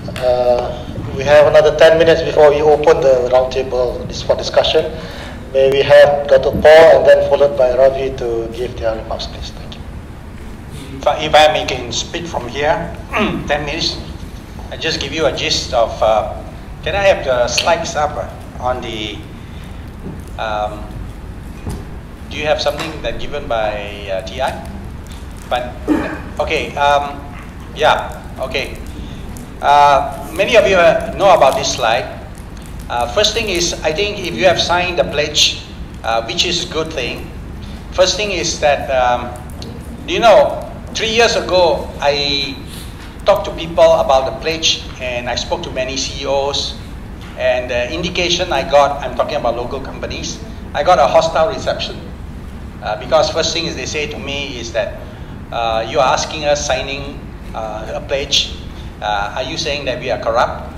We have another 10 minutes before we open the roundtable for discussion. May we have Dr. Paul and then followed by Ravi to give their remarks, please. Thank you. If I can speak from here, 10 minutes, I just give you a gist of, can I have the slides up on the, do you have something that given by TI? But, okay, yeah, okay. Many of you know about this slide. First thing is, I think if you have signed the pledge, which is a good thing. First thing is that, you know, 3 years ago, I talked to people about the pledge, and I spoke to many CEOs, and the indication I got, I'm talking about local companies, I got a hostile reception. Because first thing is they say to me is that, you are asking us signing a pledge, are you saying that we are corrupt?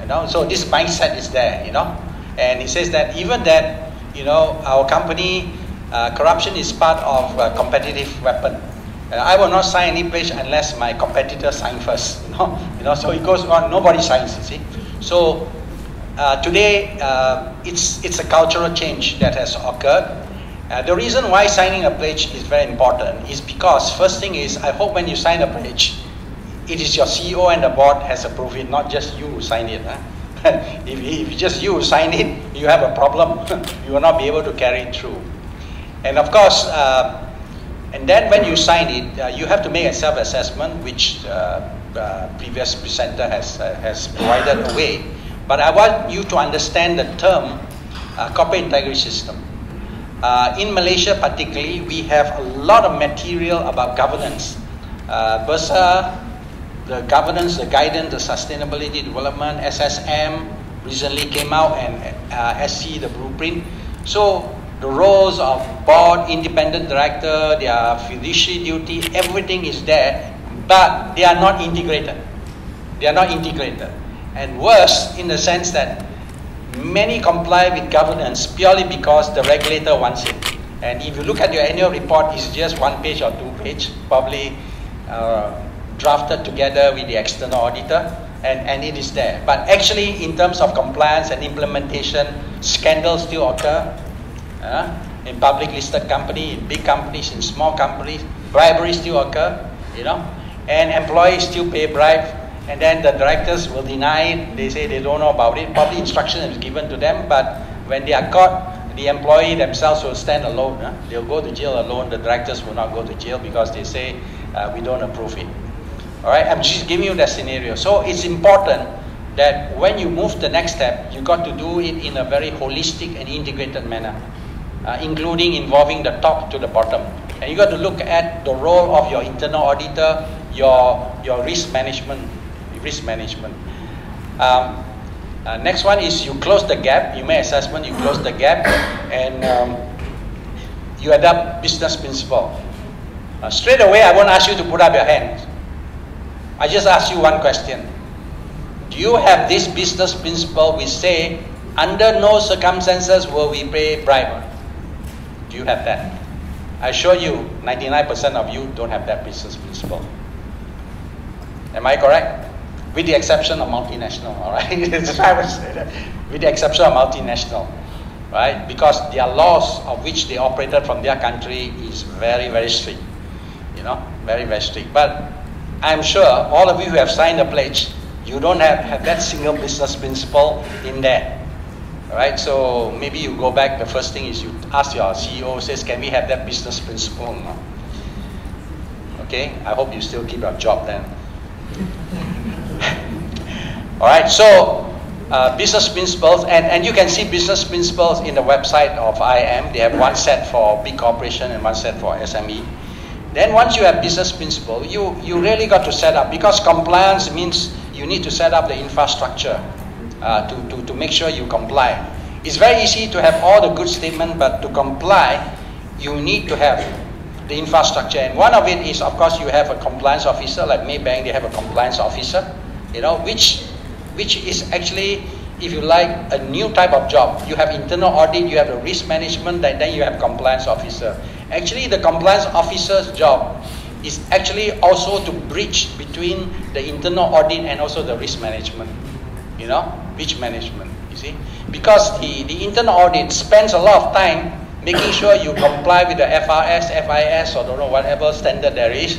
You know, so this mindset is there, you know, and it says that even that, you know, our company, corruption is part of a competitive weapon. I will not sign any pledge unless my competitor sign first, you know, so it goes on, nobody signs, you see. So today, it's a cultural change that has occurred. The reason why signing a pledge is very important is because first thing is, I hope when you sign a pledge, it is your CEO and the board has approved it, not just you who sign it. Huh? if just you sign it, you have a problem. You will not be able to carry it through. And of course, and then when you sign it, you have to make a self-assessment, which previous presenter has provided a way. But I want you to understand the term corporate integrity system. In Malaysia particularly, we have a lot of material about governance. BERSA, the governance, the guidance, the sustainability development, SSM recently came out, and SC, the blueprint. So the roles of board, independent director, their fiduciary duty, everything is there, but they are not integrated. They are not integrated. And worse, in the sense that many comply with governance purely because the regulator wants it. And if you look at your annual report, it's just 1 page or 2 page, probably drafted together with the external auditor, and it is there. But actually, in terms of compliance and implementation, scandals still occur in public listed companies, in big companies, in small companies. Bribery still occur, you know, and employees still pay bribe, and then the directors will deny it. They say they don't know about it. Probably instruction is given to them, but when they are caught, the employee themselves will stand alone. They'll go to jail alone. The directors will not go to jail because they say we don't approve it. All right, I'm just giving you that scenario. So it's important that when you move the next step, you got to do it in a very holistic and integrated manner, including involving the top to the bottom. And you got to look at the role of your internal auditor, your risk management. Next one is you close the gap. You make assessment, you close the gap, and you adopt business principle. Straight away, I won't ask you to put up your hands. I just ask you one question. Do you have this business principle which say, under no circumstances will we pay bribe? Do you have that? I assure you, 99% of you don't have that business principle. Am I correct? With the exception of multinational, all right? With the exception of multinational, right? Because their laws of which they operated from their country is very, very strict. You know, very, very strict. But I'm sure all of you who have signed the pledge, you don't have that single business principle in there. All right, so maybe you go back, the first thing is you ask your CEO, says, can we have that business principle? No? Okay, I hope you still keep your job then. All right, so business principles, and you can see business principles in the website of IIM. They have one set for big corporation and one set for SME. Then once you have business principle, you really got to set up, because compliance means you need to set up the infrastructure to make sure you comply. It's very easy to have all the good statements, but to comply, you need to have the infrastructure. And one of it is, of course, you have a compliance officer, like Maybank, they have a compliance officer, you know, which is actually, if you like, a new type of job. You have internal audit, you have the risk management, then you have compliance officer. Actually, the compliance officer's job is actually also to bridge between the internal audit and also the risk management, risk management, you see. Because the internal audit spends a lot of time making sure you comply with the FRS, FIS, or don't know whatever standard there is,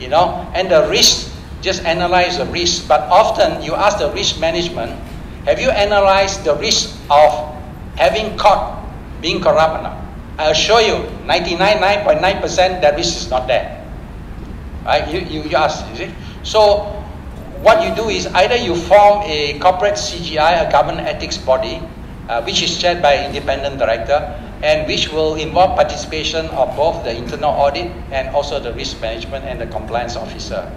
and the risk, just analyze the risk. But often you ask the risk management, have you analyzed the risk of having caught being corrupt or not? I assure you, 99.9% that risk is not there. Right? You ask, you see. So what you do is either you form a corporate CGI, a governance ethics body, which is chaired by an independent director, and which will involve participation of both the internal audit and also the risk management and the compliance officer.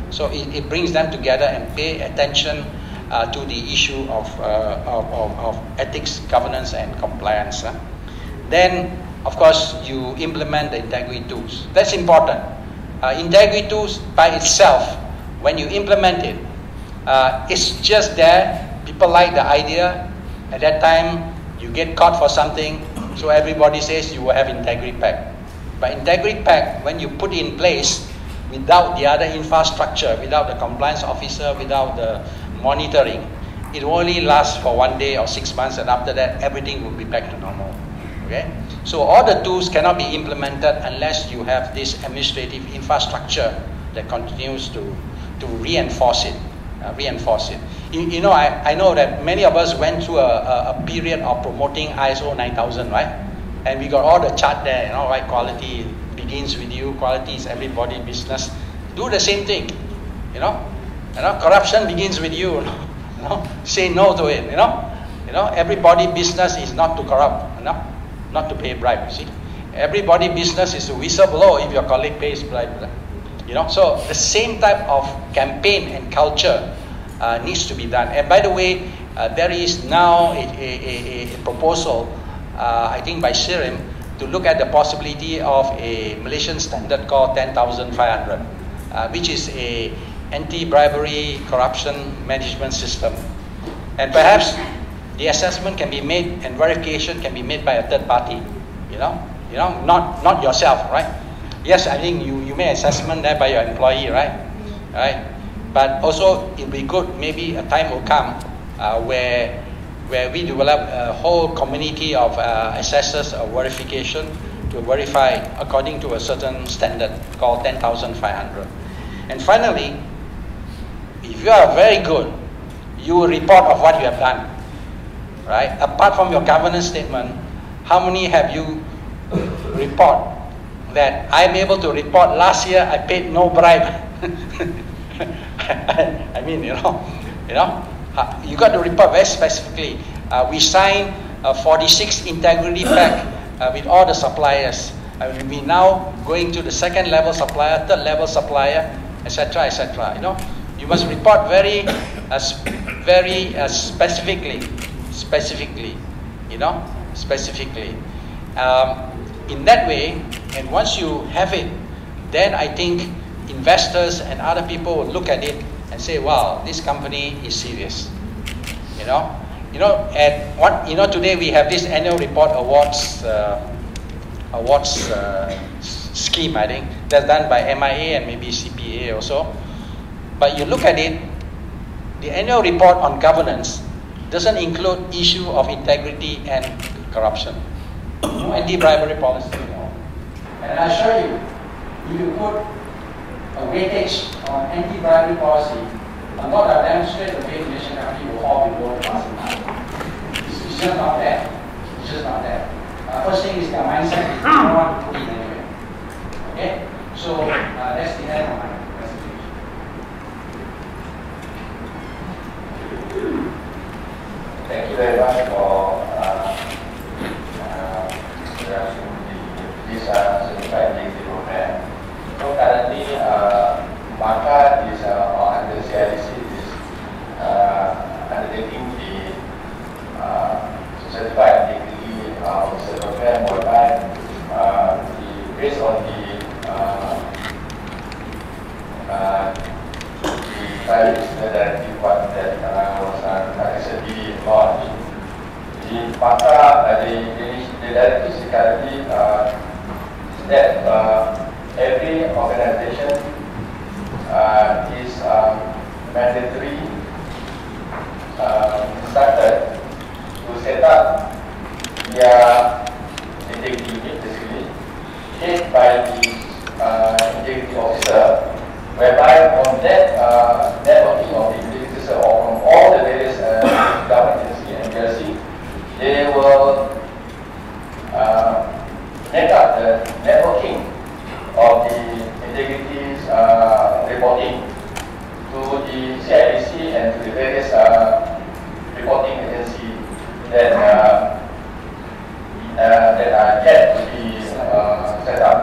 So it brings them together and pay attention to the issue of ethics, governance, and compliance. Then, of course, you implement the integrity tools. That's important. Integrity tools by itself, when you implement it, it's just there. People like the idea. At that time, you get caught for something, so everybody says you will have integrity pack. But integrity pack, when you put in place, without the other infrastructure, without the compliance officer, without the monitoring, it will only last for 1 day or 6 months, and after that, everything will be back to normal. Okay? So all the tools cannot be implemented unless you have this administrative infrastructure that continues to reinforce it. I know that many of us went through a period of promoting ISO 9000, right? And we got all the chart there, right? Quality begins with you, quality is everybody's business. Do the same thing, corruption begins with you, say no to it, everybody business is not to corrupt, not to pay bribe, you see. Everybody business is to whistleblow if your colleague pays bribe, So the same type of campaign and culture needs to be done. And by the way, there is now a proposal, I think by IIM, to look at the possibility of a Malaysian standard called 10,500, which is a anti-bribery corruption management system. And perhaps the assessment can be made and verification can be made by a third party, not yourself, right? Yes, I think you make assessment there by your employee, right? But also it will be good, maybe a time will come where we develop a whole community of assessors of verification to verify according to a certain standard called 10,500. And finally, if you are very good, you will report of what you have done, right? Apart from your governance statement, how many have you report that I'm able to report last year I paid no bribe? I mean, you got to report very specifically. We signed a 46 integrity pack with all the suppliers. We now going to the second level supplier, third level supplier, etc., etc. You must report very specifically. In that way, and once you have it, then I think investors and other people will look at it and say, "Wow, this company is serious." Today we have this annual report awards scheme. I think that's done by MIA and maybe CPA also. But you look at it, the annual report on governance doesn't include issue of integrity and corruption. No anti-bribery policy. And I assure you, if you put a weightage on anti-bribery policy, a lot of demonstrate the way Malaysian company will fall below the passing mark. It's just not there. It's just not there. First thing is their mindset is they don't want to put it anywhere. Okay? So that's the end of my presentation. Thank you very much for this certified degree program. So currently, Maka is under CIC is undertaking the certified degree officer program, whereby based on the National Directive that was recently launched. The Maka, the directive is currently that every organization is mandatory instructed to set up their integrity unit, basically, headed by the integrity officer, whereby on that networking of the integrity officer or from all the various government agencies and GRC, they will make up the networking of the integrity reporting to the CIDC and to the various reporting agencies that are yet to be set up.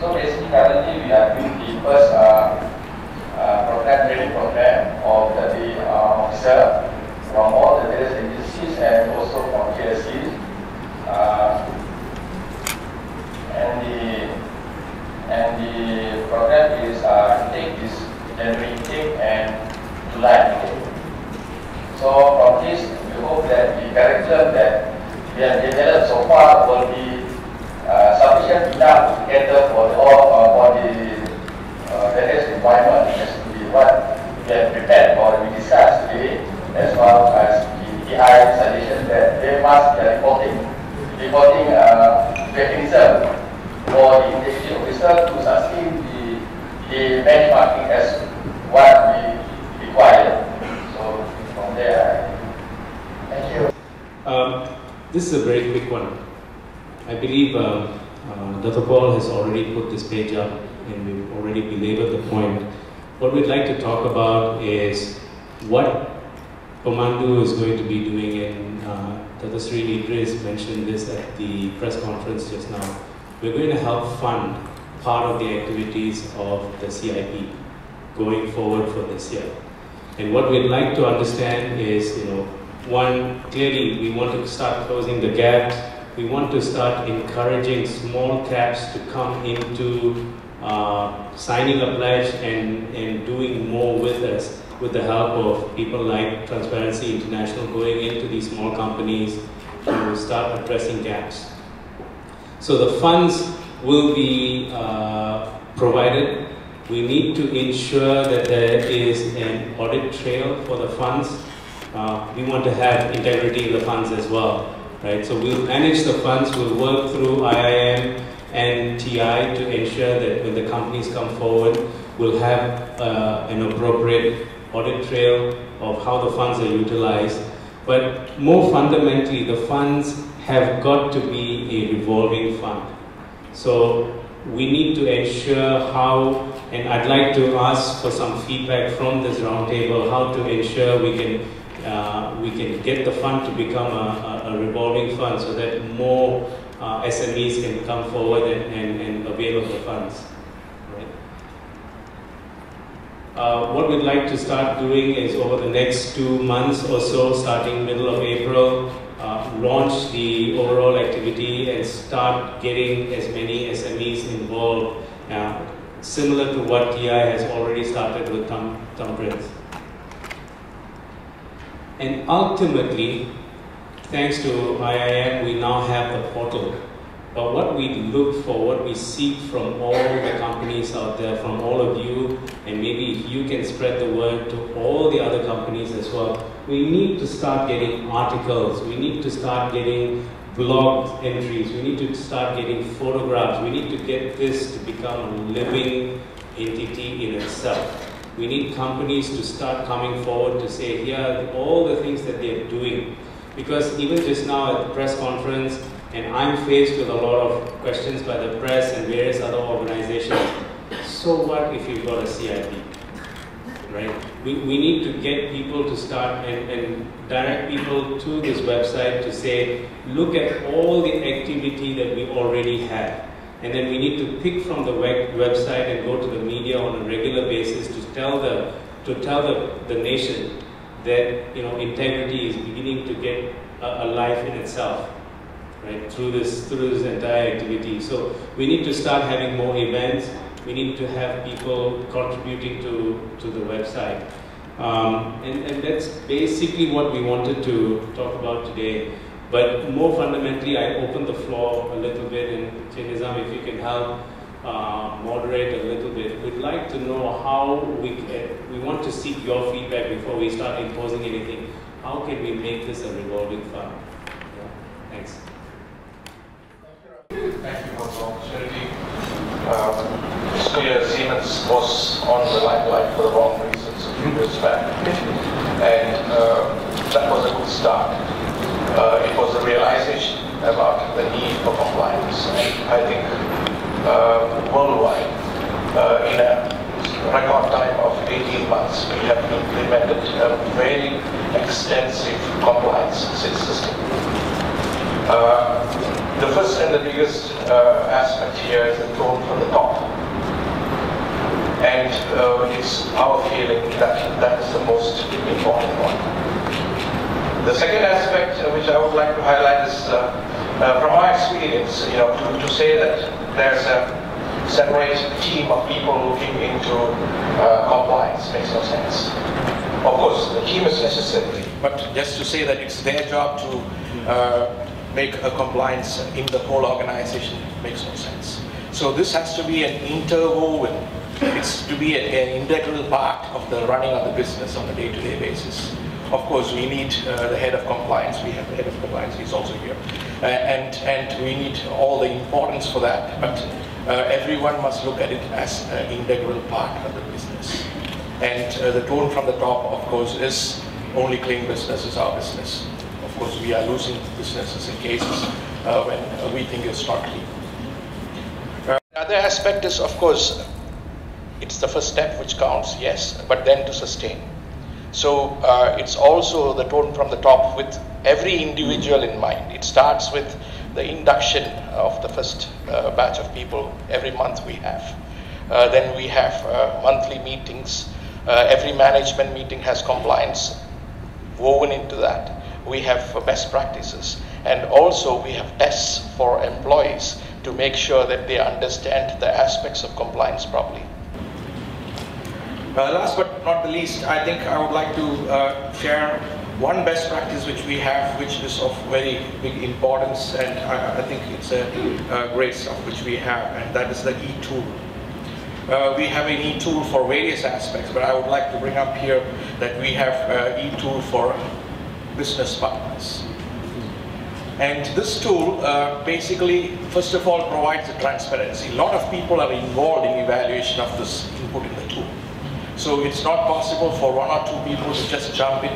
So basically, currently we are doing the first training program of the officer from all the various agencies and also from GSCs. And the program is intake is January intake and July intake. So from this, we hope that the curriculum that we have developed so far will be sufficient enough to cater for the various requirements as to be what we have prepared or we discussed today, as well as the IIM suggestion that they must be reporting mechanism for the integrity officer to sustain the benchmarking as what we require. So from there, thank you. This is a very quick one. I believe Dr. Paul has already put this page up and we've already belabored the point. What we'd like to talk about is what Pemandu is going to be doing, and Dr. Sri Idris mentioned this at the press conference just now. We're going to help fund part of the activities of the CIP going forward for this year. And what we'd like to understand is, one, clearly we want to start closing the gaps. We want to start encouraging small caps to come into signing a pledge and doing more with us, with the help of people like Transparency International going into these small companies to start addressing gaps. So the funds will be provided. We need to ensure that there is an audit trail for the funds. We want to have integrity in the funds as well, right? So we'll manage the funds, we'll work through IIM and TI to ensure that when the companies come forward, we'll have an appropriate audit trail of how the funds are utilized. But more fundamentally, the funds have got to be a revolving fund. So we need to ensure how, and I'd like to ask for some feedback from this roundtable, how to ensure we can get the fund to become a revolving fund so that more SMEs can come forward and avail of the funds. What we'd like to start doing is over the next 2 months or so, starting middle of April, launch the overall activity and start getting as many SMEs involved, similar to what TI has already started with thumbprints. And ultimately, thanks to IIM, we now have the portal. But what we look for, what we seek from all the companies out there, from all of you, and maybe if you can spread the word to all the other companies as well, we need to start getting articles, we need to start getting blog entries, we need to start getting photographs, we need to get this to become a living entity in itself. We need companies to start coming forward to say, here are all the things that they're doing. Because even just now at the press conference, and I'm faced with a lot of questions by the press and various other organizations. So what if you've got a CIP, right? We need to get people to start and direct people to this website to say, look at all the activity that we already have. And then we need to pick from the website and go to the media on a regular basis to tell the nation that integrity is beginning to get a life in itself. Right, through this entire activity. So we need to start having more events. We need to have people contributing to the website. And that's basically what we wanted to talk about today. But more fundamentally, I open the floor a little bit, and Chinizam, if you can help, moderate a little bit. We'd like to know how we want to seek your feedback before we start imposing anything. How can we make this a revolving fund? Yeah. Thanks. Thank you for the opportunity. It's clear Siemens was on the limelight for the wrong reasons a few years back, and that was a good start. It was a realization about the need for compliance, and I think worldwide, in a record time of 18 months, we have implemented a very extensive compliance system. The first and the biggest aspect here is the tone from the top. And it's our feeling that that is the most important one. The second aspect which I would like to highlight is from my experience, to say that there's a separate team of people looking into compliance makes no sense. Of course, the team is necessary, but just to say that it's their job to make a compliance in the whole organization makes no sense. So this has to be an interwoven, it's to be an integral part of the running of the business on a day-to-day basis. Of course, we need the head of compliance. We have the head of compliance, he's also here. And we need all the importance for that, but everyone must look at it as an integral part of the business. And the tone from the top, of course, is only clean business is our business. Of course, we are losing businesses in cases when we think it's not clean. The other aspect is, of course, it's the first step which counts, yes, but then to sustain. So it's also the tone from the top with every individual in mind. It starts with the induction of the first batch of people every month we have. Then we have monthly meetings. Every management meeting has compliance woven into that. We have best practices, and also we have tests for employees to make sure that they understand the aspects of compliance properly. Last but not the least, I think I would like to share one best practice which we have, which is of very big importance, and I think it's a great stuff which we have, and that is the e-tool. We have an e-tool for various aspects, but I would like to bring up here that we have e-tool for business partners. And this tool basically, first of all, provides the transparency. A lot of people are involved in evaluation of this input in the tool. So it's not possible for one or two people to just jump in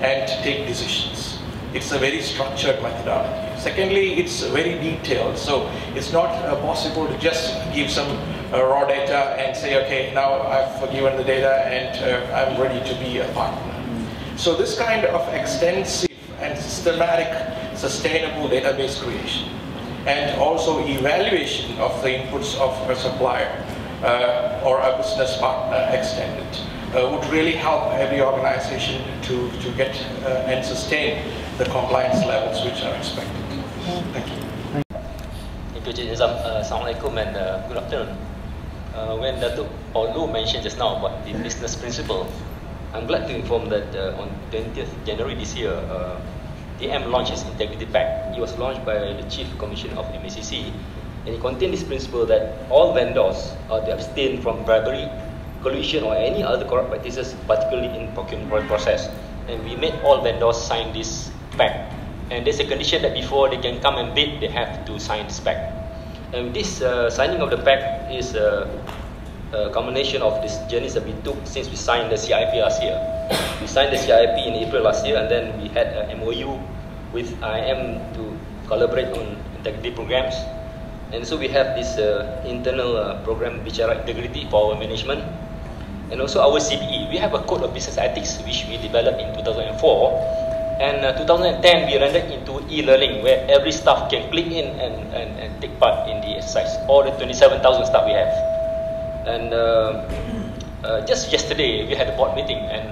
and take decisions. It's a very structured methodology. Secondly, it's very detailed. So it's not possible to just give some raw data and say, okay, now I've given the data and I'm ready to be a partner. So this kind of extensive and systematic, sustainable database creation and also evaluation of the inputs of a supplier or a business partner extended would really help every organization to get and sustain the compliance levels which are expected. Thank you. Thank you, Cik Nizam. Assalamualaikum and good afternoon. When Datuk Olu mentioned just now about the business principle, I'm glad to inform that on 20th January this year, IIM launched its Integrity Pact. It was launched by the Chief Commissioner of MACC, and it contains this principle that all vendors are to abstain from bribery, collusion, or any other corrupt practices, particularly in procurement process. And we made all vendors sign this pact. And there's a condition that before they can come and bid, they have to sign this pact. And this signing of the pact is a combination of these journeys that we took since we signed the CIP last year. We signed the CIP in April last year, and then we had an MOU with IIM to collaborate on integrity programs. And so we have this internal program, Bicara Integrity, for our management. And also our CBE. We have a code of business ethics which we developed in 2004. And 2010 we rendered into e-learning, where every staff can click in and take part in the exercise. All the 27,000 staff we have. And just yesterday we had a board meeting, and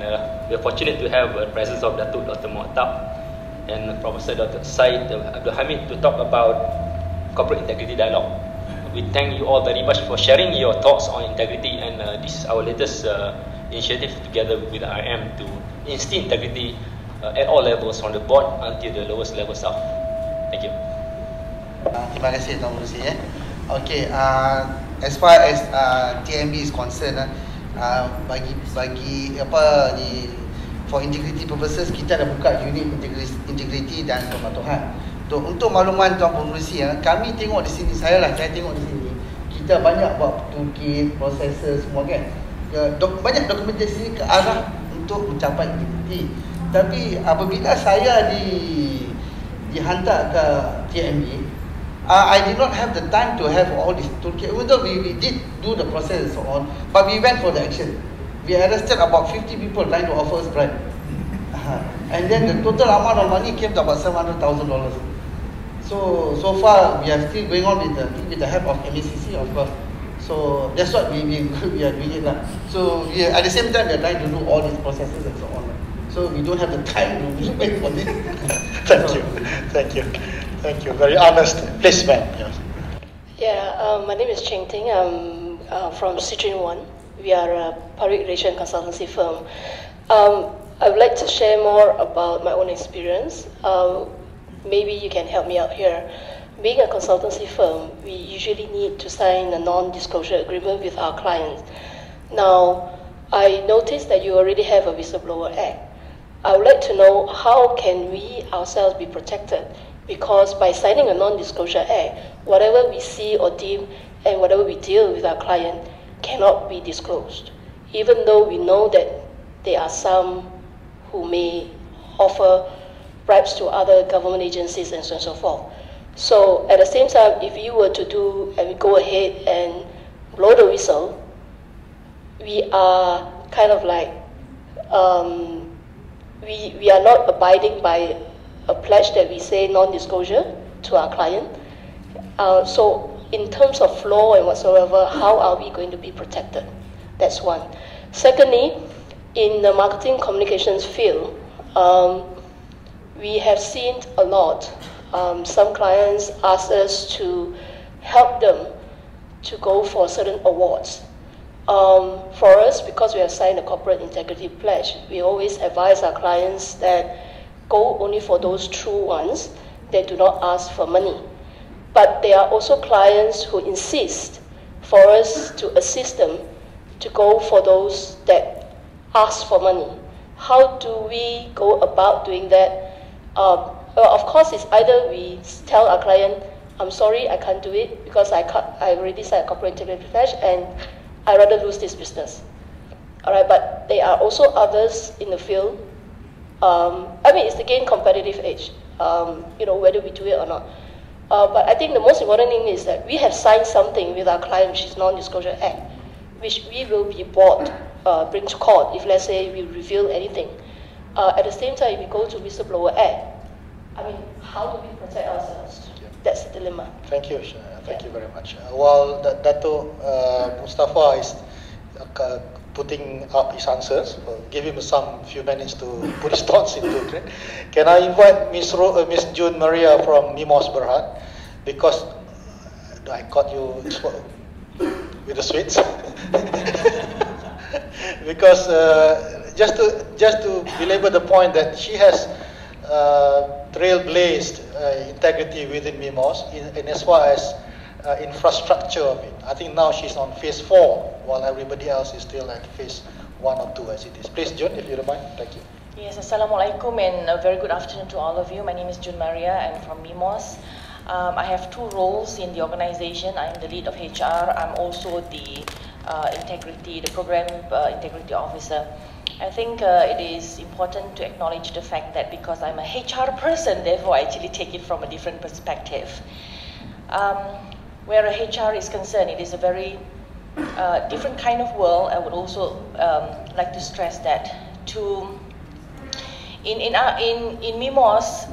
we are fortunate to have the presence of Dr. Muattab and Professor Dr. Syed Abdul Hamid to talk about corporate integrity dialogue. We thank you all very much for sharing your thoughts on integrity, and this is our latest initiative together with IIM to instill integrity at all levels, from the board until the lowest level staff. Thank you. Terima kasih Tuan Pengerusi. Okey, as far as TMB is concerned, bagi apa ni, for integrity purposes kita dah buka unit integrity dan kepatuhan. Untuk makluman Tuan Pengerusi, kami tengok di sini, saya tengok di sini, kita banyak buat toolkit, processor semua kan. Banyak dokumentasi ke arah untuk mencapai integrity. Tapi apabila saya dihantar ke TMB, I did not have the time to have all this toolkit. Even though we did do the process and so on, but we went for the action. We arrested about 50 people trying to offer us bribe. And then the total amount of money came to about $700,000. So far we are still going on with the help of MACC, of course. So that's what we are doing it lah. So at the same time we are trying to do all these processes and so on. So we don't have the time to wait for this. Thank you. Very honest. Please, ma'am. Yes. Yeah, my name is Cheng Ting. I'm from Citrine One. We are a public relation consultancy firm. I would like to share more about my own experience. Maybe you can help me out here. Being a consultancy firm, we usually need to sign a non-disclosure agreement with our clients. Now, I noticed that you already have a Whistleblower Act. I would like to know how can we ourselves be protected, because by signing a non-disclosure act, whatever we see or deem and whatever we deal with our client cannot be disclosed, even though we know that there are some who may offer bribes to other government agencies and so on and so forth. So at the same time, if you were to do and go ahead and blow the whistle, we are kind of like we are not abiding by a pledge that we say non-disclosure to our client. So in terms of law and whatsoever, how are we going to be protected? That's one. Secondly, in the marketing communications field, we have seen a lot. Some clients ask us to help them to go for certain awards. For us, because we have signed a corporate integrity pledge, we always advise our clients that go only for those true ones that do not ask for money. But there are also clients who insist for us to assist them to go for those that ask for money. How do we go about doing that? Well, of course, it's either we tell our client, I'm sorry, I can't do it because I already signed a corporate integrity pledge and I'd rather lose this business. All right, but there are also others in the field. I mean, it's again competitive edge, whether we do it or not. But I think the most important thing is that we have signed something with our client, which is Non-Disclosure Act, which we will be bring to court if, let's say, we reveal anything. At the same time, if we go to Whistleblower Act, I mean, how do we protect ourselves? That's the dilemma. Thank you. Thank you very much. While Dato Mustafa is putting up his answers, we'll give him some few minutes to put his thoughts into it. Can I invite Miss June Maria from Mimos Berhad, because I caught you with the sweets. Because just to belabor the point that she has trailblazed integrity within Mimos in as far as infrastructure of it. I think now she's on phase 4, while everybody else is still at phase 1 or 2 as it is. Please, June, if you don't mind. Thank you. Yes, Assalamualaikum and a very good afternoon to all of you. My name is June Maria. I'm from Mimos. I have 2 roles in the organization. I'm the lead of HR. I'm also the program integrity officer. I think it is important to acknowledge the fact that because I'm a HR person, therefore I actually take it from a different perspective. Where a HR is concerned, it is a very different kind of world. I would also like to stress that. In Mimos,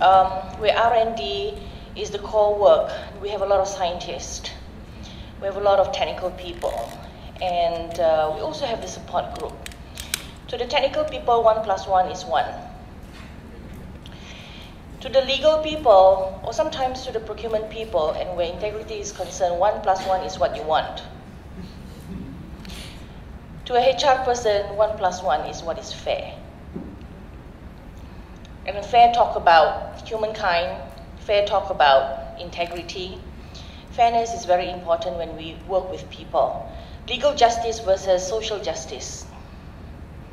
where R&D is the core work, we have a lot of scientists, we have a lot of technical people, and we also have the support group. To the technical people, 1 + 1 is 1. To the legal people, or sometimes to the procurement people, and where integrity is concerned, 1 + 1 is what you want. To a HR person, 1 + 1 is what is fair. And fair talk about humankind, fair talk about integrity, fairness is very important when we work with people. Legal justice versus social justice.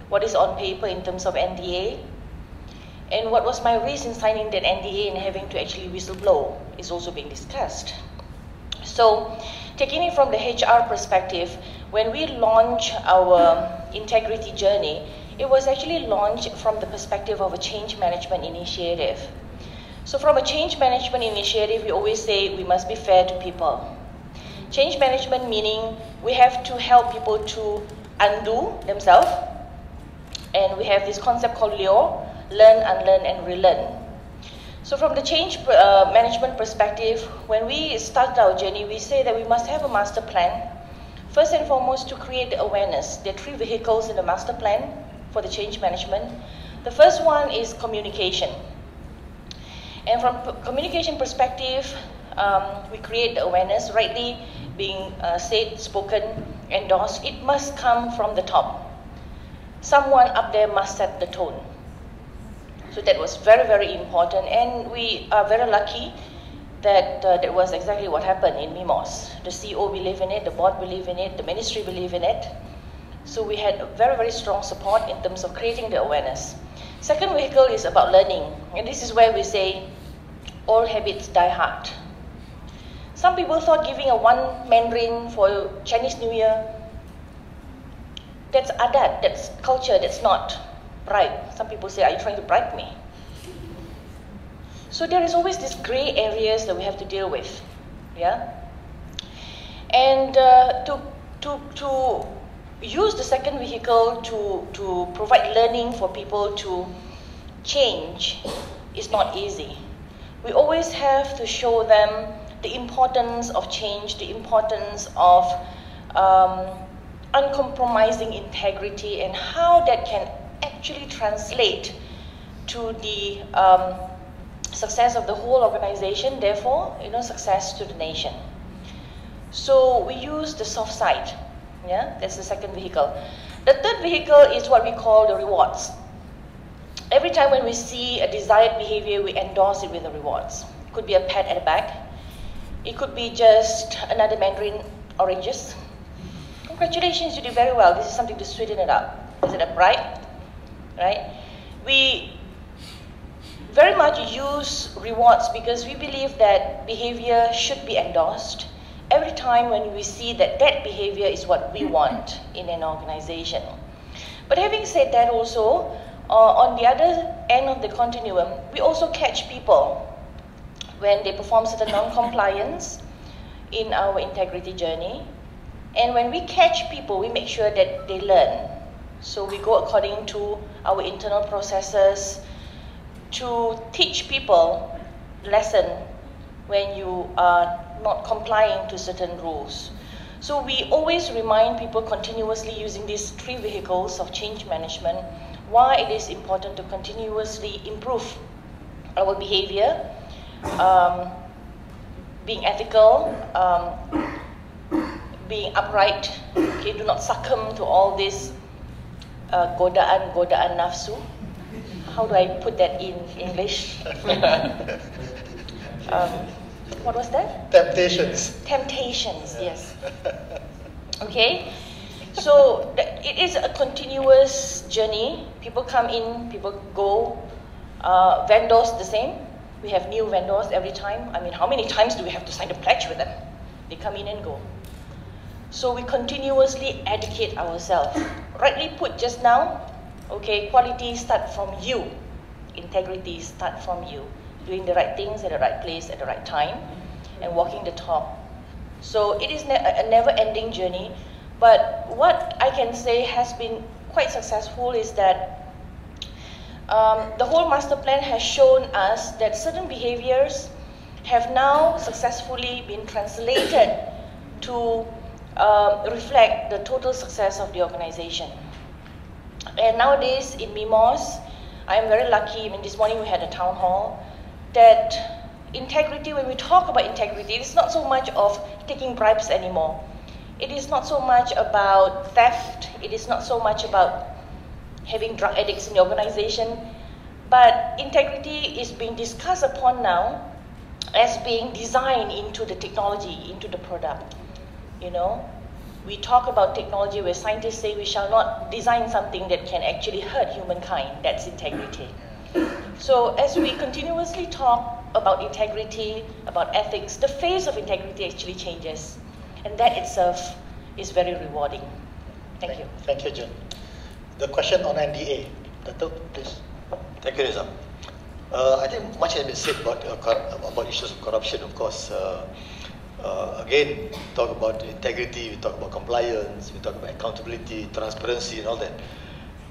What is on paper in terms of NDA, and what was my risk in signing that NDA and having to actually whistleblow is also being discussed. So, taking it from the HR perspective, when we launch our integrity journey, it was actually launched from the perspective of a change management initiative. So from a change management initiative, we always say we must be fair to people. Change management meaning we have to help people to undo themselves. And we have this concept called LEO, learn, unlearn, and relearn. So from the change management perspective, when we start our journey, we say that we must have a master plan. First and foremost, to create the awareness. There are 3 vehicles in the master plan for the change management. The first one is communication. And from communication perspective, we create the awareness, rightly being said, spoken, endorsed. It must come from the top. Someone up there must set the tone. So that was very, very important, and we are very lucky that that was exactly what happened in MIMOS. The CEO believed in it, the board believed in it, the ministry believed in it. So we had very, very strong support in terms of creating the awareness. Second vehicle is about learning, and this is where we say, all habits die hard. Some people thought giving a 1 Mandarin for Chinese New Year, that's adat, that's culture, that's not bribe. Some people say, are you trying to bribe me? So there is always these gray areas that we have to deal with, yeah? And to use the second vehicle to provide learning for people to change is not easy. We always have to show them the importance of change, the importance of uncompromising integrity, and how that can actually translate to the success of the whole organization, therefore, success to the nation. So we use the soft side, yeah, that's the second vehicle. The third vehicle is what we call the rewards. Every time when we see a desired behavior, we endorse it with the rewards. It could be a pat at the back. It could be just another Mandarin oranges. Congratulations, you did very well. This is something to sweeten it up. Is it a bribe? Right? We very much use rewards because we believe that behavior should be endorsed every time when we see that that behavior is what we want in an organization. But having said that also, on the other end of the continuum, we also catch people when they perform certain non-compliance in our integrity journey. And when we catch people, we make sure that they learn. So we go according to our internal processes to teach people lesson when you are not complying to certain rules. So we always remind people continuously using these 3 vehicles of change management why it is important to continuously improve our behavior, being ethical, being upright, okay, do not succumb to all this godaan nafsu. How do I put that in English? What was that? Temptations. Temptations, yes. Okay, so it is a continuous journey. People come in, people go. Vendors the same. We have new vendors every time. I mean, how many times do we have to sign a pledge with them? They come in and go. So we continuously educate ourselves. Rightly put just now, okay, quality start from you. Integrity start from you. Doing the right things at the right place at the right time and walking the talk. So it is a never-ending journey. But what I can say has been quite successful is that the whole master plan has shown us that certain behaviors have now successfully been translated to reflect the total success of the organization. And nowadays in MIMOS, I am very lucky. I mean, this morning we had a town hall that integrity, when we talk about integrity, it's not so much of taking bribes anymore. It is not so much about theft. It is not so much about having drug addicts in the organization. But integrity is being discussed upon now as being designed into the technology, into the product. You know, we talk about technology where scientists say we shall not design something that can actually hurt humankind. That's integrity. So as we continuously talk about integrity, about ethics, the face of integrity actually changes. And that itself is very rewarding. Thank you. Thank you, Jun. The question on NDA. Dato', please. Thank you, Nizam. I think much has been said about issues of corruption, of course. Again, talk about integrity, we talk about compliance, we talk about accountability, transparency and all that.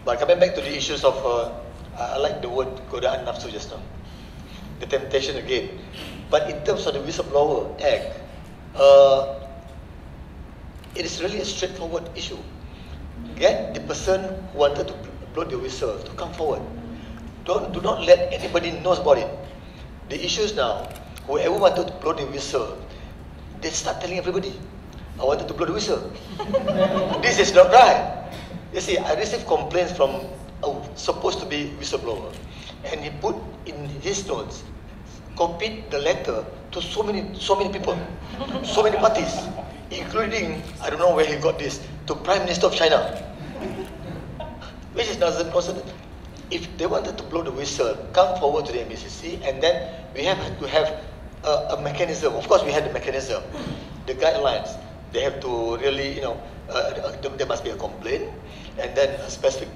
But coming back to the issues of, I like the word godaan nafsu just now, the temptation again. But in terms of the Whistleblower Act, it is really a straightforward issue. Get the person who wanted to blow the whistle to come forward. Do not let anybody knows about it. The issues now, whoever wanted to blow the whistle, they start telling everybody, I wanted to blow the whistle. This is not right. You see, I received complaints from a supposed to be whistleblower, and he put in his notes, copied the letter to so many people, so many parties, including, I don't know where he got this, to Prime Minister of China, which is not considered. If they wanted to blow the whistle, come forward to the MACC, and then we have to have a mechanism. Of course, we had the mechanism, the guidelines. They have to really, there must be a complaint, and then a specific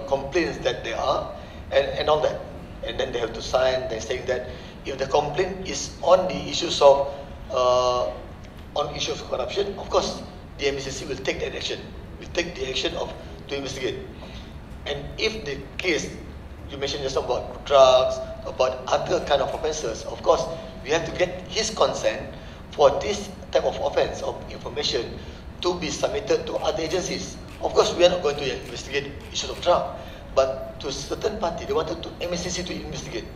complaints that there are, and all that. And then they have to sign. They're saying that if the complaint is on the issues of corruption, of course, the MACC will take that action. Will take the action to investigate. And if the case, you mentioned just about drugs, about other kind of offences, of course, we have to get his consent for this type of offence of information to be submitted to other agencies. Of course, we are not going to investigate issues of drug, but to a certain party, they wanted to MACC to investigate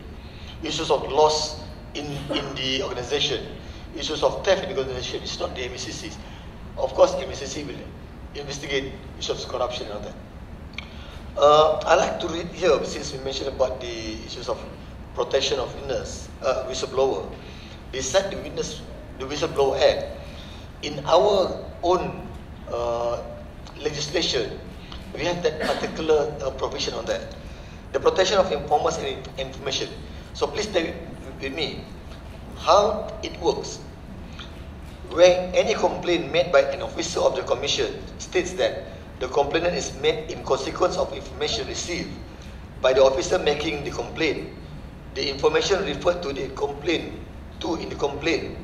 issues of loss in the organisation, issues of theft in the organisation. It's not the MACC. Of course, MACC will investigate issues of corruption and all that. I like to read here, since we mentioned about the issues of protection of whistleblower. Beside the Whistleblower Act, in our own legislation, we have that particular provision on that. The protection of informers and information. So please stay with me how it works. Where any complaint made by an officer of the Commission states that the complainant is made in consequence of information received by the officer making the complaint. The information referred to the complaint in the complaint,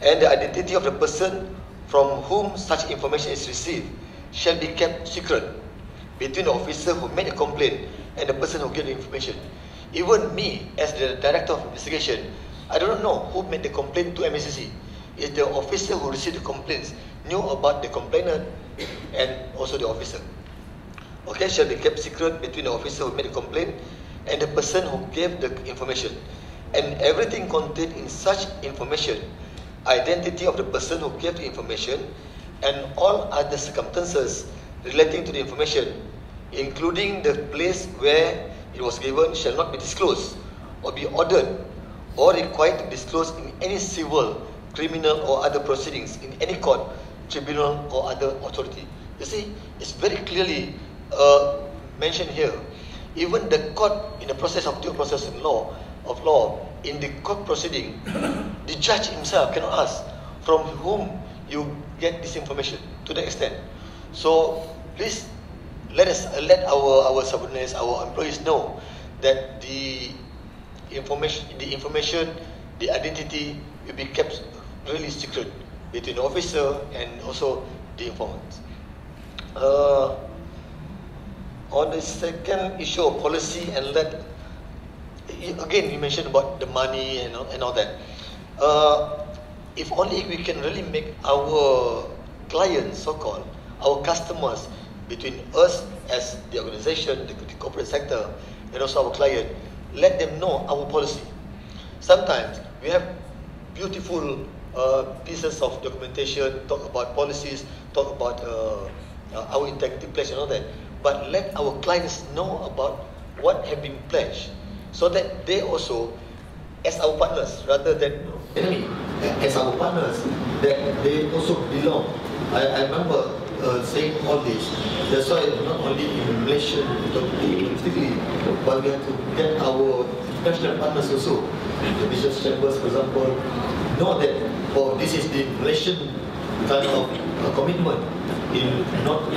and the identity of the person from whom such information is received shall be kept secret between the officer who made the complaint and the person who gave the information. Even me, as the director of investigation, I don't know who made the complaint to MACC. It's the officer who received the complaints knew about the complainant and also the officer. Okay, shall be kept secret between the officer who made the complaint and the person who gave the information. And everything contained in such information, identity of the person who gave the information, and all other circumstances relating to the information, including the place where it was given, shall not be disclosed or be ordered or required to disclose in any civil, criminal or other proceedings in any court, tribunal or other authority. You see, it's very clearly mentioned here. Even the court, in the process of due process of law, in the court proceeding, the judge himself cannot ask from whom you get this information to the extent. So please let our subordinates, our employees know that the information, the identity will be kept really secret between the officer and also the informants. On the second issue of policy and again you mentioned about the money and all that. If only we can really make our clients, so-called, our customers, between us as the organisation, the corporate sector, and also our client, let them know our policy. Sometimes we have beautiful pieces of documentation, talk about policies, talk about our integrity pledge and all that, but let our clients know about what have been pledged, so that they also as our partners rather than enemy. As our partners, that they also belong. I remember saying all this. That's why not only in Malaysia domestically, but we have to get our international partners also. The business chambers, for example, know that this is the Malaysian kind of commitment in not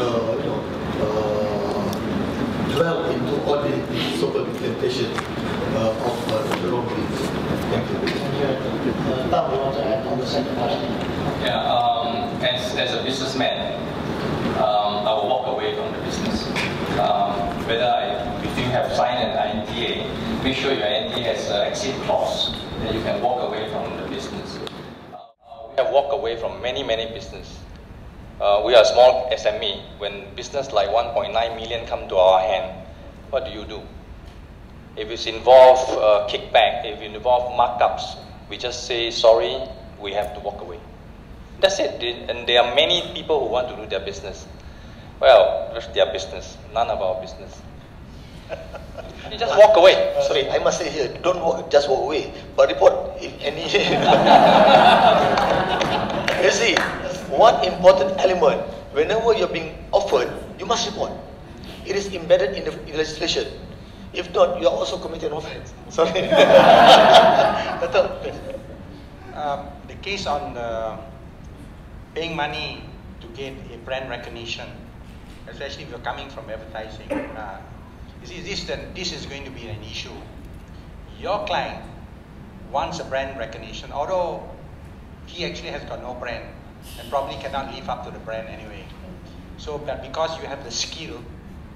dwell into all the so-called implementation of the wrong things. Thank you. Tam, you want to add on the second question? Yeah, as a businessman, I will walk away from the business. If you have signed an NDA, make sure your NDA has an exit clause, then you can walk away from the business. We have walked away from many businesses. We are a small SME. When business like 1.9 million come to our hand, what do? If it's involved kickback, if it involves markups, we just say sorry, we have to walk away. That's it. And there are many people who want to do their business. Well, that's their business, none of our business. You just walk away. Sorry, I must say here, don't just walk away, but report if any. You see, one important element, whenever you're being offered, you must report. It is embedded in the legislation. If not, you are also committing an offense. Sorry. The case on paying money to get a brand recognition, especially if you're coming from advertising, you see, this is going to be an issue. Your client wants a brand recognition, although he actually has got no brand and probably cannot live up to the brand anyway. So, but because you have the skill,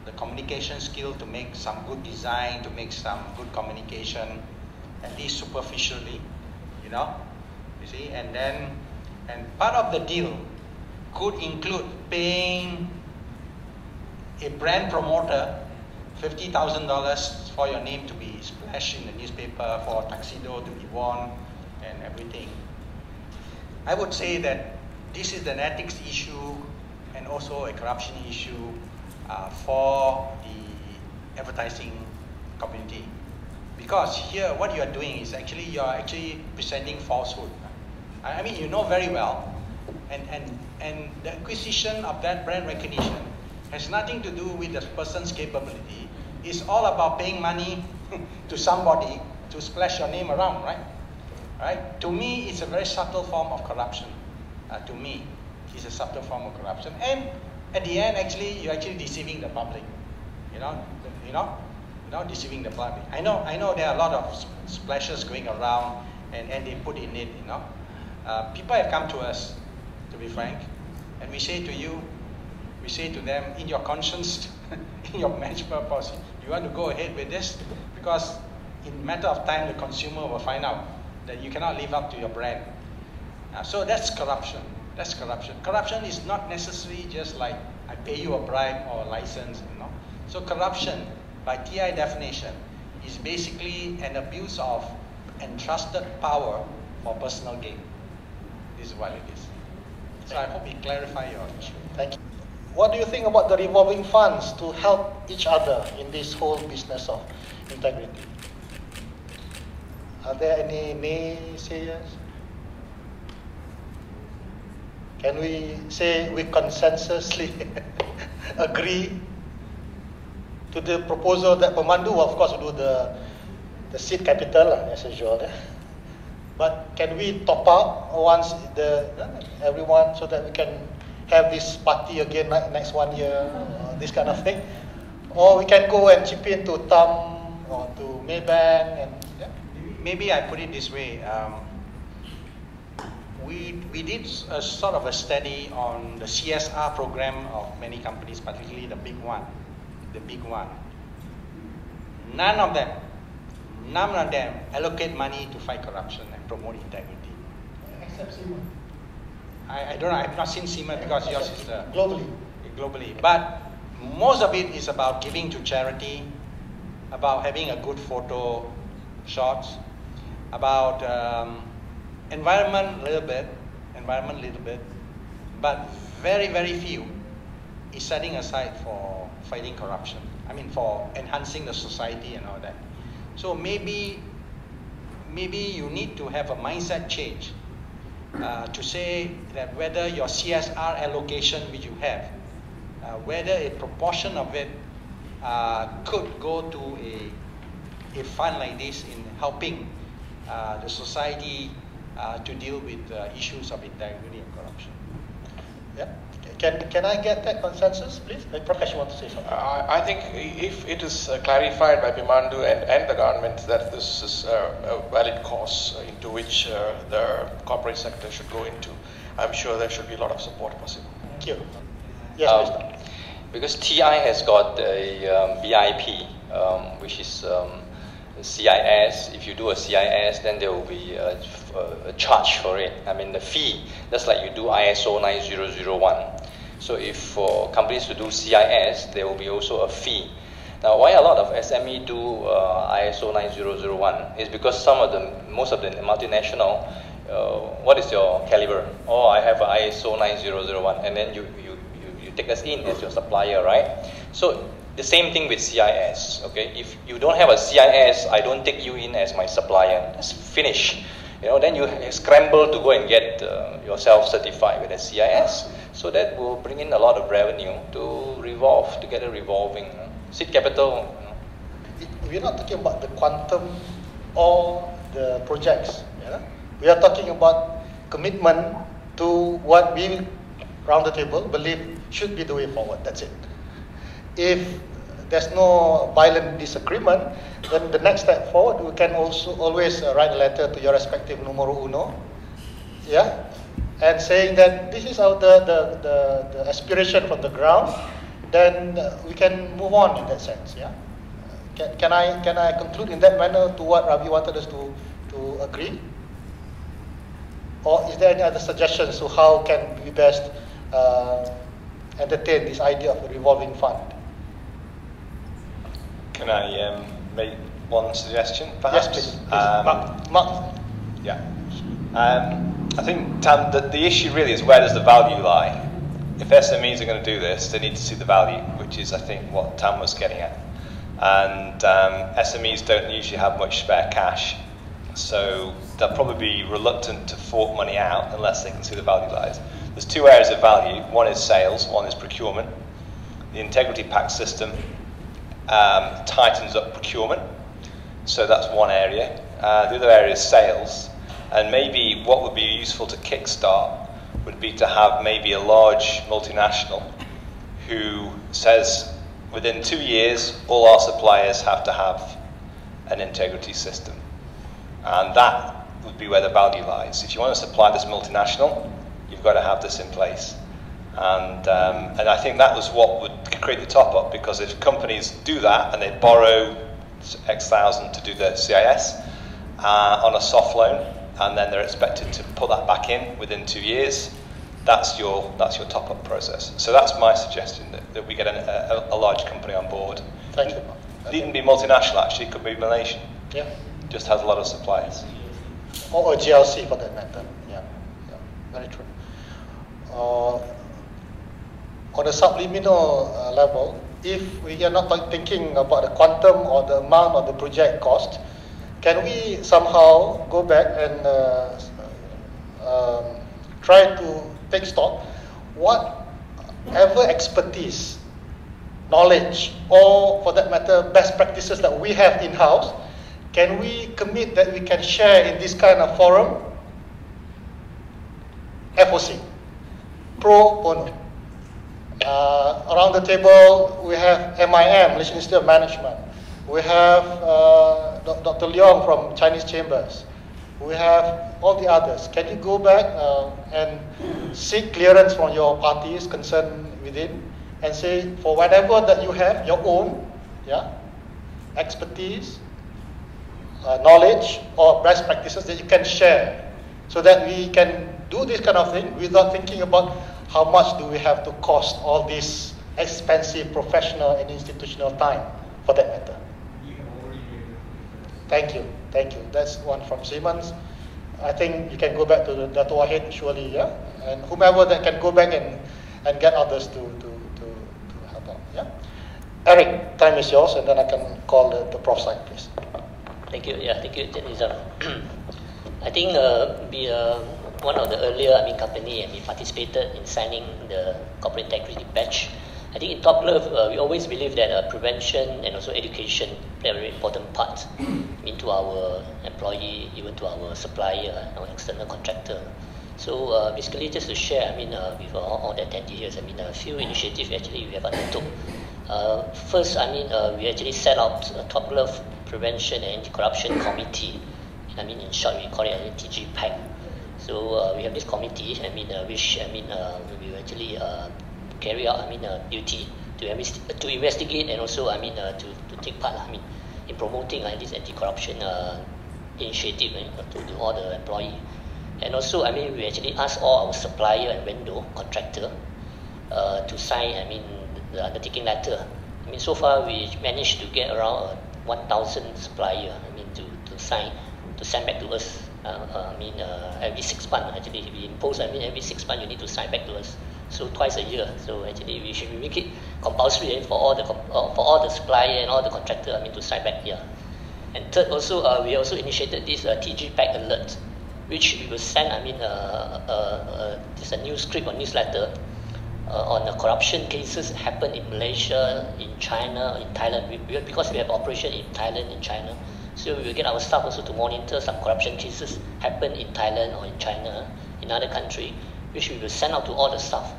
the communication skill to make some good design, to make some good communication, at least superficially, you see, and part of the deal could include paying a brand promoter $50,000 for your name to be splashed in the newspaper, for a tuxedo to be worn, and everything. I would say that this is an ethics issue and also a corruption issue for the advertising community. Because here, what you are doing is you are actually presenting falsehood. I mean, you know very well, and the acquisition of that brand recognition has nothing to do with the person's capability. It's all about paying money to somebody to splash your name around, right? Right? To me, it's a very subtle form of corruption. To me, it's a subtle form of corruption, and at the end, you're actually deceiving the public. Deceiving the public. I know there are a lot of splashes going around, and they put in it. People have come to us, to be frank, and we say to them, in your conscience, in your management policy, you want to go ahead with this? Because in a matter of time, the consumer will find out that you cannot live up to your brand. So that's corruption. That's corruption. Corruption is not necessarily just like I pay you a bribe or a license. So corruption, by TI definition, is basically an abuse of entrusted power for personal gain. This is what it is. So I hope we clarify your issue. Thank you. What do you think about the revolving funds to help each other in this whole business of integrity? Are there any naysayers? Can we say we consensusly agree to the proposal that Pemandu, of course, will do the seed capital as usual? But can we top up once everyone so that we can have this party again next 1 year, this kind of thing? Or we can go and chip in to TAM or to Maybank and Maybe I put it this way. We did a sort of a study on the CSR program of many companies, particularly the big one. None of them allocate money to fight corruption and promote integrity. Except Siemens. I don't know, I've not seen Siemens because yours is globally. But most of it is about giving to charity, about having a good photo shots, about environment a little bit, but very, very few is setting aside for fighting corruption. I mean, for enhancing the society and all that. So maybe maybe you need to have a mindset change to say that whether your CSR allocation which you have, whether a proportion of it could go to a fund like this in helping the society to deal with issues of integrity and corruption. Yeah. Can I get that consensus, please? Prakash, you want to say something? I think if it is clarified by Bimandu and the government that this is a valid cause into which the corporate sector should go into, I'm sure there should be a lot of support possible. Thank you. Yes, Mr. Because TI has got a BIP, which is CIS. If you do a CIS, then there will be a charge for it. I mean, the fee, just like you do ISO 9001. So if for companies to do CIS, there will be also a fee. Now, why a lot of SME do ISO 9001 is because most of the multinational, what is your caliber? Oh, I have an ISO 9001, and then you take us in as your supplier, right? So the same thing with CIS, okay? If you don't have a CIS, I don't take you in as my supplier. That's finish. You know, then you scramble to go and get yourself certified with a CIS. So that will bring in a lot of revenue to get a revolving seed capital. We're not talking about the quantum or the projects. Yeah? We are talking about commitment to what we, Roundtable, believe should be the way forward. That's it. If there's no violent disagreement, then the next step forward, we can also always write a letter to your respective numero uno, yeah, and saying that this is the aspiration from the ground. Then we can move on in that sense. Yeah. Can I conclude in that manner to what Ravi wanted us to agree? Or is there any other suggestions to how can we best entertain this idea of a revolving fund? Can I make one suggestion, perhaps? Yes, please. Mark. Yeah. I think, Tam, the issue really is where does the value lie? If SMEs are going to do this, they need to see the value, which is, I think, what Tam was getting at. And SMEs don't usually have much spare cash, so they'll probably be reluctant to fork money out unless they can see the value lies. There's two areas of value. One is sales, one is procurement. The integrity pack system tightens up procurement, so that's one area. The other area is sales, and maybe what would be useful to kickstart would be to have maybe a large multinational who says within 2 years all our suppliers have to have an integrity system, and that would be where the value lies. If you want to supply this multinational, you've got to have this in place. And I think that was what would create the top up, because if companies do that and they borrow X thousand to do the CIS on a soft loan, and then they're expected to put that back in within 2 years, that's your top up process. So that's my suggestion, that we get a large company on board. Thank you. It needn't be multinational, actually. It could be Malaysian. Yeah. Just has a lot of suppliers. Or a GLC for that matter. Yeah. Very true. On a subliminal level, if we are not thinking about the quantum or the amount of the project cost, can we somehow go back and try to take stock whatever expertise, knowledge, or for that matter, best practices that we have in-house, can we commit that we can share in this kind of forum? FOC, pro bono. Around the table, we have MIM, Malaysian Institute of Management. We have Dr. Leong from Chinese Chambers. We have all the others. Can you go back and seek clearance from your parties concerned within and say, for whatever that you have, your own, yeah, expertise, knowledge, or best practices that you can share, so that we can do this kind of thing without thinking about how much do we have to cost all this expensive professional and institutional time, for that matter. Thank you. That's one from Siemens. I think you can go back to the Dato' Wahid, surely, yeah? And whomever that can go back and get others to help out, yeah? Eric, time is yours, and then I can call the prof side, please. Thank you. Yeah, thank you, Nizam. I think we one of the earlier company, and we participated in signing the corporate integrity badge. I think in Top Glove, we always believe that prevention and also education play a very important part into our employee, even to our supplier, our external contractor. So basically, just to share, with all the attendees, a few initiatives actually we have undertook. First, we actually set up a Top Glove Prevention and Anti-Corruption Committee. In short, we call it a TG-PAC. So we have this committee, which we actually carry out, duty to investigate and also, to take part, in promoting this anti-corruption initiative to all the employees. And also, we actually ask all our supplier and vendor contractor to sign, the undertaking letter. So far we managed to get around 1,000 suppliers, to sign, to send back to us. Every 6 months actually we impose. Every 6 months you need to sign back to us. So twice a year. So actually we should make it compulsory for all the supplier and all the contractor. To sign back here. And third, also we also initiated this TG-PAC alert, which we will send. There's a news script or newsletter on the corruption cases happen in Malaysia, in China, in Thailand. Because we have operation in Thailand and China. So we will get our staff also to monitor some corruption cases happen in Thailand or in China, in other country, which we will send out to all the staff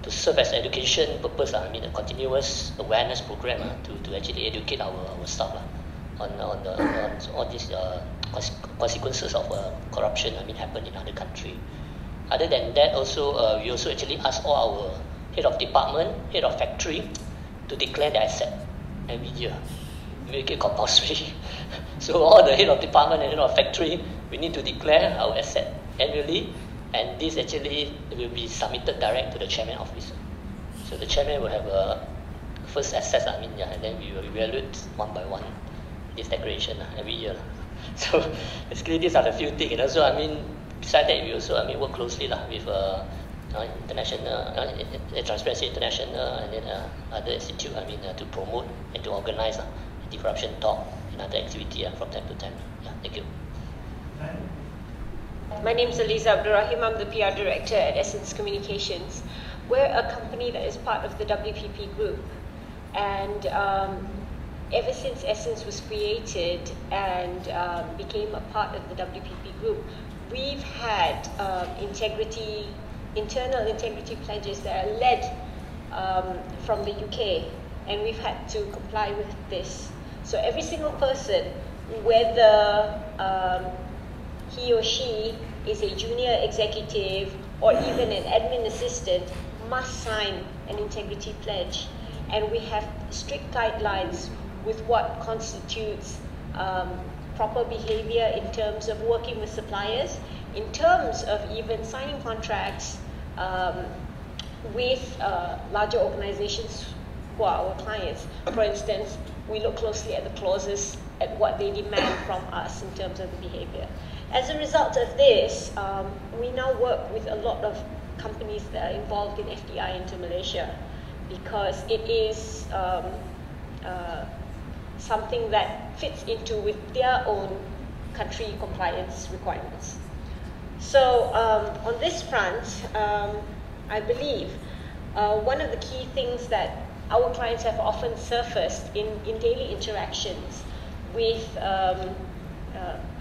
to serve as education purpose. A continuous awareness program to actually educate our staff on all these consequences of corruption happen in other country. Other than that, also we also actually ask all our head of department, head of factory to declare their asset every year. Make it compulsory. So all the head of department and head of factory, we need to declare our asset annually, and this actually will be submitted direct to the chairman office. So the chairman will have a first assess, and then we will evaluate one by one this declaration every year. So basically these are the few things. And also, besides that, we also work closely with international, Transparency International, and then other institute, to promote and to organize anti-corruption talk and other activity from time to time. Yeah, thank you. My name is Aliza Abdurrahim. I'm the PR Director at Essence Communications. We're a company that is part of the WPP group, and ever since Essence was created and became a part of the WPP group, we've had internal integrity pledges that are led from the UK, and we've had to comply with this. So every single person, whether he or she is a junior executive or even an admin assistant, must sign an integrity pledge. And we have strict guidelines with what constitutes proper behavior in terms of working with suppliers, in terms of even signing contracts with larger organizations who are our clients. For instance, we look closely at the clauses, at what they demand from us in terms of the behavior. As a result of this, we now work with a lot of companies that are involved in FDI into Malaysia, because it is something that fits into with their own country compliance requirements. So on this front, I believe one of the key things that our clients have often surfaced in daily interactions with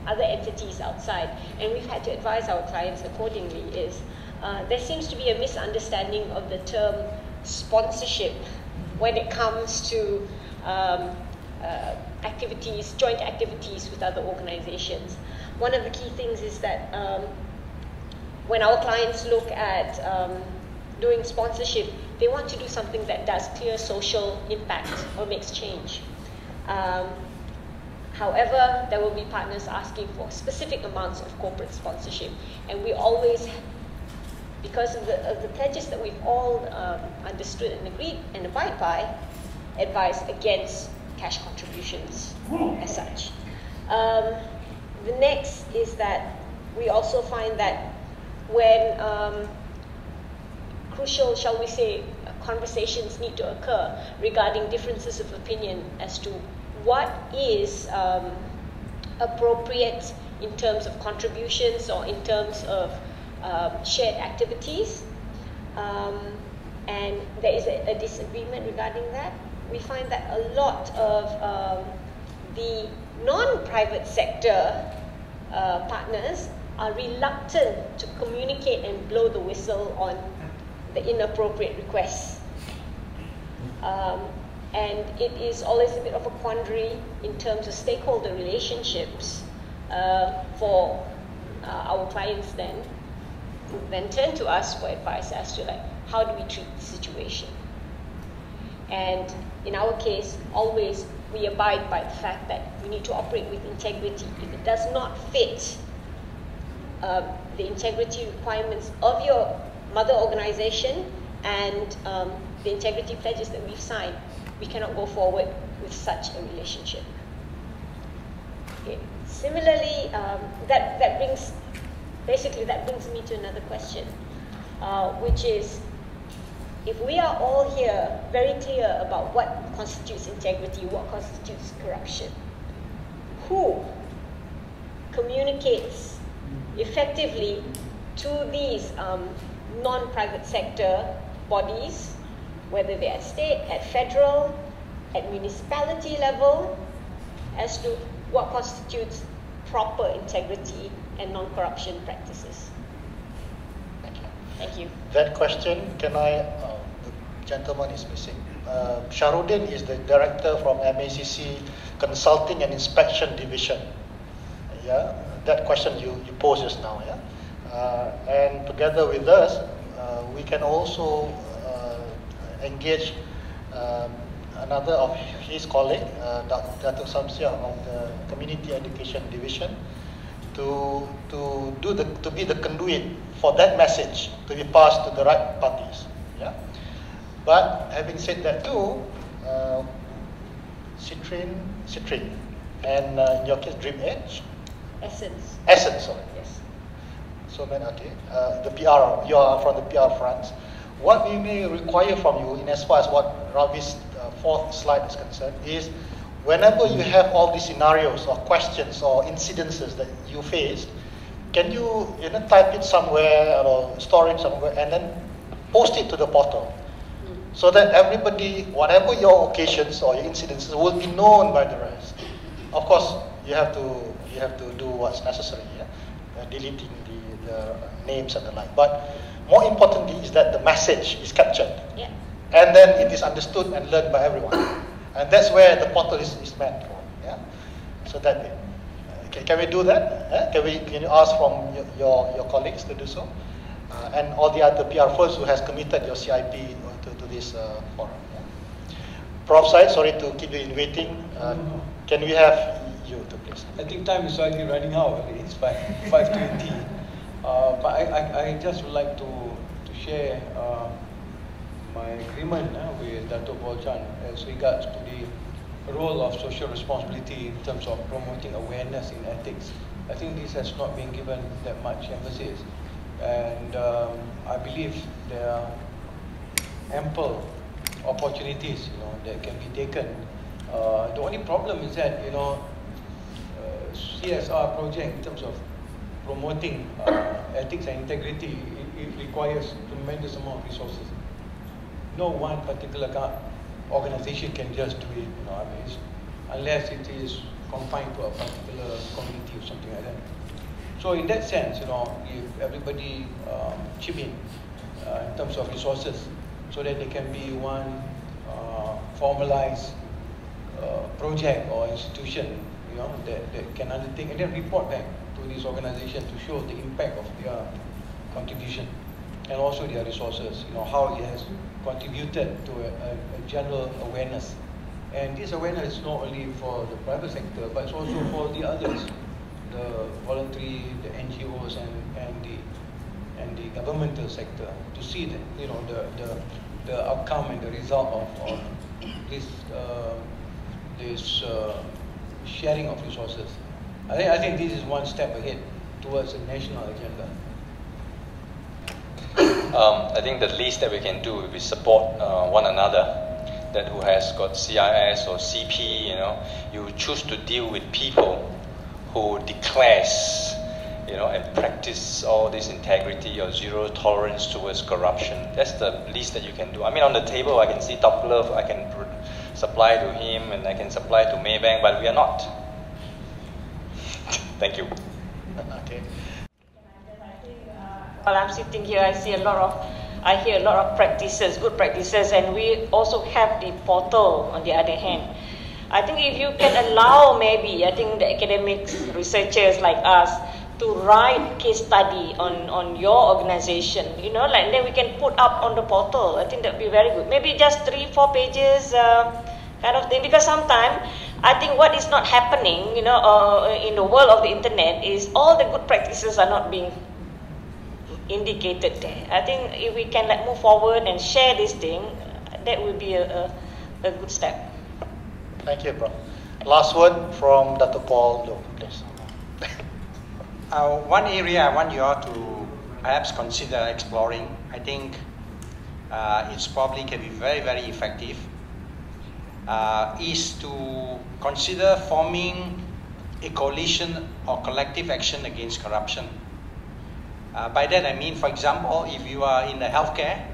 other entities outside, and we've had to advise our clients accordingly, is there seems to be a misunderstanding of the term sponsorship when it comes to activities, joint activities with other organizations. One of the key things is that when our clients look at doing sponsorship, they want to do something that does clear social impact or makes change. However, there will be partners asking for specific amounts of corporate sponsorship, and we always, because of the pledges that we've all understood and agreed and abide by, advise against cash contributions as such. The next is that we also find that when crucial, shall we say, conversations need to occur regarding differences of opinion as to what is appropriate in terms of contributions or in terms of shared activities. And there is a disagreement regarding that. We find that a lot of the non-private sector partners are reluctant to communicate and blow the whistle on the inappropriate requests. And it is always a bit of a quandary in terms of stakeholder relationships for our clients then turn to us for advice as to like, how do we treat the situation? And in our case, always we abide by the fact that we need to operate with integrity. If it does not fit the integrity requirements of your mother organization and the integrity pledges that we've signed, we cannot go forward with such a relationship. Okay. Similarly, that brings me to another question, which is, if we are all here very clear about what constitutes integrity, what constitutes corruption, who communicates effectively to these non-private sector bodies, whether they're at state, at federal, at municipality level, as to what constitutes proper integrity and non-corruption practices? Thank you. That question, can I, the gentleman is missing. Shahrudin is the director from MACC Consulting and Inspection Division. Yeah, that question you posed just now. Yeah, and together with us, we can also engage another of his colleague, Dr. Samsia of the Community Education Division, to be the conduit for that message to be passed to the right parties. Yeah. But having said that too, Citrin, and in your case, Dream Edge. Essence. Sorry. Yes. So then, okay, the PR. You are from the PR front. What we may require from you, in as far as what Ravi's fourth slide is concerned, is whenever you have all these scenarios or questions or incidences that you faced, can you type it somewhere or store it somewhere and then post it to the portal, so that everybody, whatever your occasions or your incidences, will be known by the rest. Of course, you have to do what's necessary, deleting the names and the like. But more importantly is that the message is captured, and then it is understood and learned by everyone. And that's where the portal is meant for. Yeah. So that can we do that? Can you ask from your colleagues to do so, and all the other PR firms who has committed your CIP to this forum? Yeah. Prof Said, sorry to keep you in waiting. Can we have you to please? I think time is already running out. It's 5:20. But I just would like to share my agreement with Dr. Bolchan as regards to the role of social responsibility in terms of promoting awareness in ethics. I think this has not been given that much emphasis, and I believe there are ample opportunities that can be taken. The only problem is that CSR project in terms of promoting ethics and integrity, it requires tremendous amount of resources. No one particular organization can just do it, unless it is confined to a particular community or something like that. So in that sense, if everybody chip in terms of resources, so that there can be one formalized project or institution, that can undertake and then report back to this organization to show the impact of their contribution and also their resources, how it has contributed to a general awareness. And this awareness is not only for the private sector, but it's also for the others, the voluntary, the NGOs, and the governmental sector, to see that the outcome and the result of this sharing of resources. I think this is one step ahead towards a national agenda. I think the least that we can do is support one another. That who has got CIS or CP, you choose to deal with people who declares, and practice all this integrity or zero tolerance towards corruption. That's the least that you can do. I mean, on the table, I can see Top Glove, I can supply to him, and I can supply to Maybank, but we are not. Thank you. Okay. While I'm sitting here, I hear a lot of practices, good practices, and we also have the portal on the other hand. I think if you can allow maybe, I think the academics, researchers like us, to write case study on your organization, like then we can put up on the portal. I think that would be very good. Maybe just 3-4 pages kind of thing, because sometimes I think what is not happening, in the world of the internet is all the good practices are not being indicated there. I think if we can move forward and share this thing, that would be a good step. Thank you, bro. Last word from Dr. Paul Loh, please. One area I want you all to perhaps consider exploring, I think it's probably can be very, very effective, is to consider forming a coalition or collective action against corruption. By that I mean, for example, if you are in the healthcare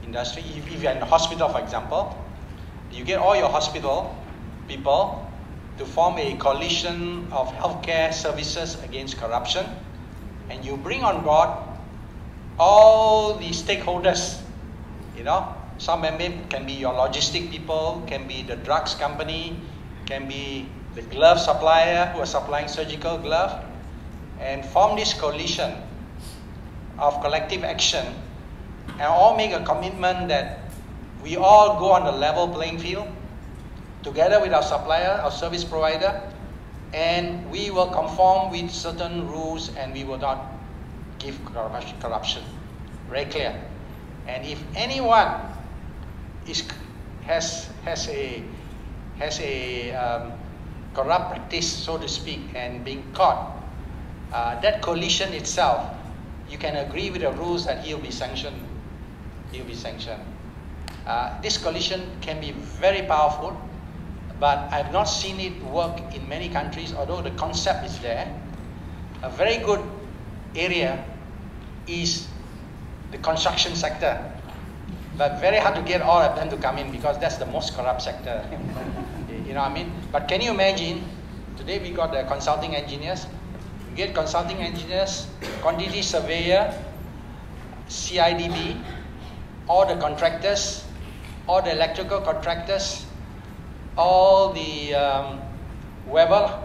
industry, if you're in the hospital, for example, you get all your hospital people to form a coalition of healthcare services against corruption, and you bring on board all the stakeholders. Some can be your logistic people, can be the drugs company, can be the glove supplier who are supplying surgical glove, and form this coalition of collective action, and all make a commitment that we all go on the level playing field together with our supplier, our service provider, and we will conform with certain rules and we will not give corruption. Very clear. And if anyone has a corrupt practice, so to speak, and being caught, that coalition itself, you can agree with the rules that he'll be sanctioned. He'll be sanctioned. This coalition can be very powerful, but I've not seen it work in many countries, although the concept is there. A very good area is the construction sector, but very hard to get all of them to come in because that's the most corrupt sector. You know what I mean? But can you imagine, today we got the consulting engineers, we get consulting engineers, quantity surveyor, CIDB, all the contractors, all the electrical contractors, all the whoever,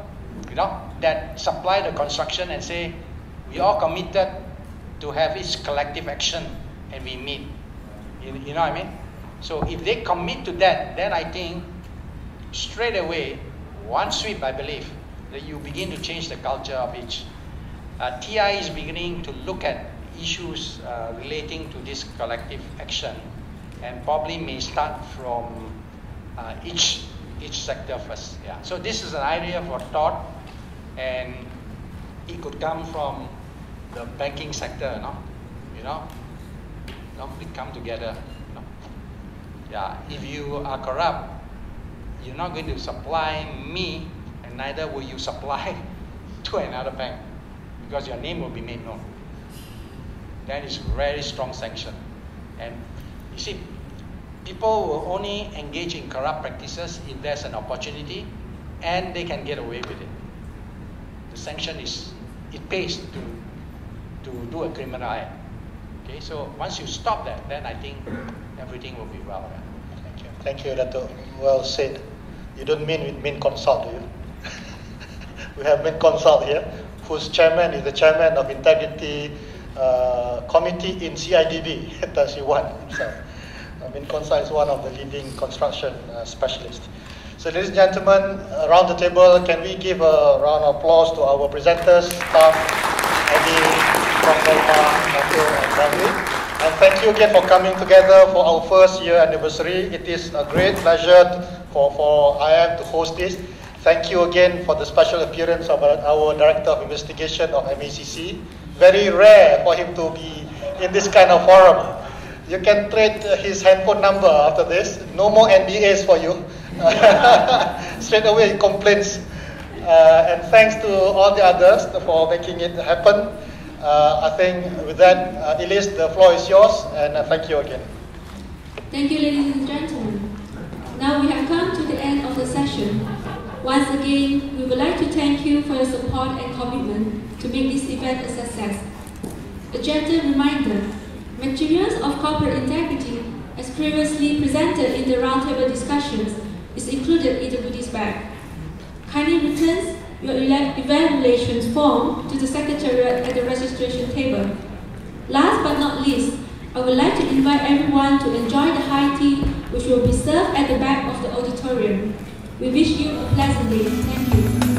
that supply the construction and say, we all committed to have this collective action and we meet. You know what I mean? So if they commit to that, then I think straight away, one sweep, I believe, that you begin to change the culture of each. TI is beginning to look at issues relating to this collective action and probably may start from each sector first. Yeah. So this is an idea for thought, and it could come from the banking sector, we come together. Yeah. If you are corrupt, you're not going to supply me, and neither will you supply to another bank, because your name will be made known. That is very strong sanction. And you see, people will only engage in corrupt practices if there's an opportunity and they can get away with it. The sanction it pays to do a criminal act. Okay, so once you stop that, then I think everything will be well. Thank you. Thank you, Dato'. Well said. You don't mean with Main Consult, do you? We have Main Consult here, whose chairman is the chairman of Integrity Committee in CIDB, Tan Sri Wan himself. Main Consult is one of the leading construction specialists. So ladies and gentlemen, around the table, can we give a round of applause to our presenters, staff, Eddie, Prof. and Bradley. And thank you again for coming together for our first year anniversary. It is a great pleasure for IIM to host this. Thank you again for the special appearance of our Director of Investigation of MACC. Very rare for him to be in this kind of forum. You can trade his handphone number after this. No more NDAs for you. Straight away he complains and thanks to all the others for making it happen. I think with that, Elise, the floor is yours, and thank you again. Thank you, ladies and gentlemen. Now we have come to the end of the session. Once again, we would like to thank you for your support and commitment to make this event a success. A gentle reminder, materials of corporate integrity, as previously presented in the roundtable discussions, is included in the goodies bag. Kindly return your evaluations form to the Secretariat at the registration table. Last but not least, I would like to invite everyone to enjoy the high tea which will be served at the back of the auditorium. We wish you a pleasant day. Thank you.